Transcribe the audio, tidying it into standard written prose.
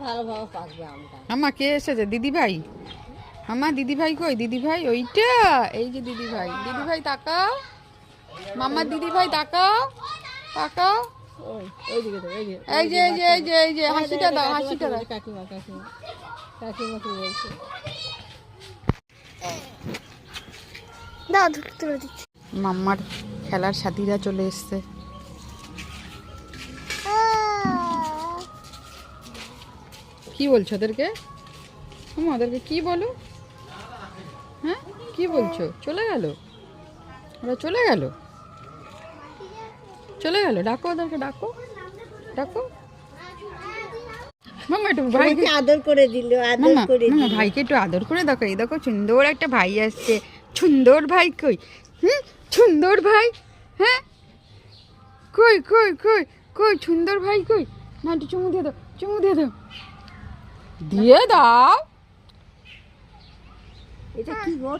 ভালোভাবে পাকবে আমটা। আমা কে এসেছে? দিদি ভাই। আমা দিদি ভাই কই? দিদি ভাই ওইটা, এই যে দিদি ভাই। দিদি ভাই তাকাও, মামা দিদি ভাই তাকাও, তাকাও। ওইদিকে তো, এই যে এই যে এই যে এই যে এই যে হাসিটা দাও, হাসিটা দাও। কাকিমা কাকিমা কাকিমা কি বলছে? দাও তুলে দিচ্ছি। মাম্মার খেলার সাথীরা চলে এসছে। কি বলছো ওদেরকে? ওদেরকে কি বলো? হ্যাঁ কি বলছো? চলে গেল? ওরা চলে গেল? চলে গেল? ডাকো ওদেরকে, ডাকো ডাকো। মাম্মা একটু ভাইকে আদর করে দিল, আদর করে মাম্মা ভাইকে একটু আদর করে দেখো। এই দেখো সুন্দর একটা ভাই আসছে। সুন্দর ভাই কই? সুন্দর ভাই, হ্যাঁ কই কই কই কই সুন্দর ভাই কই? না একটু চুমু দিয়ে দাও, চুমু দিয়ে দাও, দিয়ে দাও। এটা কি গো?